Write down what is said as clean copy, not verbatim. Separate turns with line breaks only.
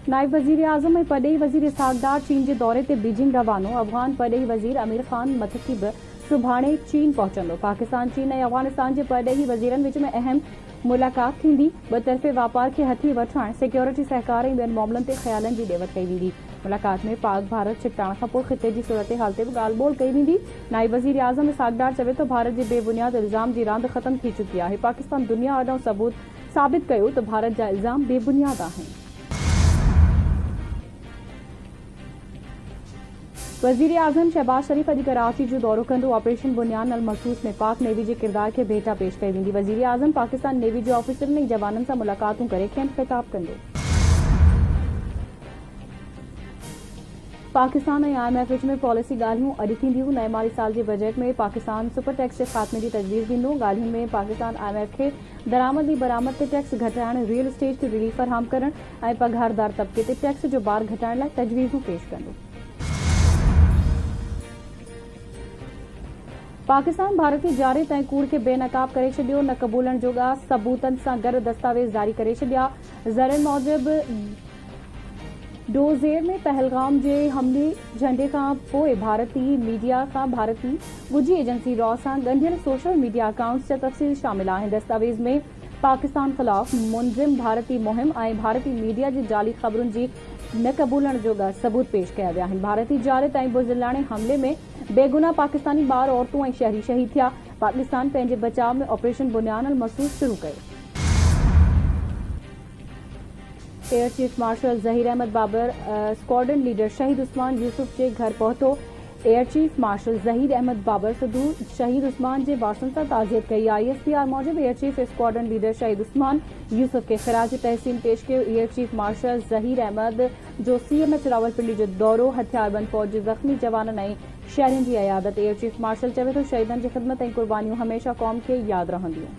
नायब वजीर आज़म ऐं परॾेही वज़ीर सागदार चीन जे दौरे ते बीजिंग रवानो। अफ़गान परॾेही वज़ीर अमीर ख़ान मतकी बि सुभाणे चीन पहुचंदो। पाकिस्तान चीन ऐं अफ़गानिस्तान जे परॾेही वज़ीरनि विच में अहम मुलाक़ात थींदी। ॿ-तरफ़े वापार खे हथी वठण, सिक्योरिटी सहकार ऐं ॿियनि मामलनि ते ख़्यालनि जी ॾेवत कई वेंदी। मुलाक़ात में पाक भारत छिकटाइण खां पोइ ख़िते जी सूरत हाल ते बि ॻाल्हि ॿोल कई वेंदी। नायब वज़ीर आज़म सागदार चवे थो, भारत जे बेबुनियाद इल्ज़ाम जी रांदि ख़त्म थी चुकी आहे। पाकिस्तान दुनिया आॾां सबूत साबित कयो त भारत जा इल्ज़ाम बेबुनियाद आहिनि। वज़ीर आज़म शहबाज शरीफ़ अॼु कराची जो दौरो कंदो। ऑपरेशन बुनियान अल मखसूस में पाक नेवी जे किरदार खे भेटा पेश कई वेंदी। वज़ीर आज़म पाकिस्तान नेवी जे ऑफिसरनि ऐं जवाननि सां मुलाक़ातूं करे खेनि ख़िताब कंदो। पाकिस्तान ऐं IMF विच में पॉलिसी ॻाल्हियूं अॼु थींदियूं। नए माली साल जे बजट में पाकिस्तान सुपर टैक्स जे ख़ात्मे जी तजवीज़ ॾींदो। ॻाल्हियुनि में पाकिस्तान IMF खे दरामद ऐं बरामद ते टैक्स घटाइण, रियल एस्टेट खे रिलीफ फराहम करण ऐं पघारदार तबिके ते टैक्स जो बार घटाइण लाइ तजवीज़ूं पेश कंदो। पाकिस्तान भारतीय जारियत ऐं कूड़ खे बेनकाब करे छॾियो। न क़बूलण जोॻा सबूतनि सां गॾु दस्तावेज़ जारी करे छॾिया। ज़रियुनि मूजिबि डोज़ेर में पहलगाम जे हमले झंडे खां पोइ भारतीय मीडिया खां भारतीय ॻुझी एजेंसी रॉ सां ॻंढियल सोशल मीडिया अकाउंट्स जा तफ़सील शामिल आहिनि। दस्तावेज़ में पाकिस्तान ख़िलाफ़ मुनज़िम भारतीय मुहिम ऐं भारतीय मीडिया जी जाली ख़बरुनि जी न क़बूलण जोॻा सबूत पेश कया विया आहिनि। भारतीय जारियत ऐं बुज़दिलाणे हमले में बेगुनाह पाकिस्तानी ॿार, औरतूं ऐं शहरी शहीद थिया। पाकिस्तान पंहिंजे बचाव में ऑपरेशन बुनियान अल मखसूस शुरू कयो। Air chief marshal Zaheer Ahmed Babar squadron leader शहीद उस्मान यूसुफ जे घर पहुतो। Air chief marshal Zaheer Ahmed Babar Sidhu शहीद उस्मान जे वारसनि सां ताज़ियत कई। ISPR मूजिबि एयर चीफ स्क्वाड्रन लीडर शहीद उस्मान यूसुफ खे ख़िराज तहसीन पेश कयो। Air chief marshal Zaheer Ahmed जो CMH रावलपिंडी जो दौरो, हथियारबंद फ़ौज जे ज़ख़्मी जवाननि ऐं शहरियुनि जी अयादत। एयर चीफ मार्शल चवे थो, शहीदनि जी ख़िदमत ऐं क़ुर्बानियूं हमेशह क़ौम खे यादि रहंदियूं।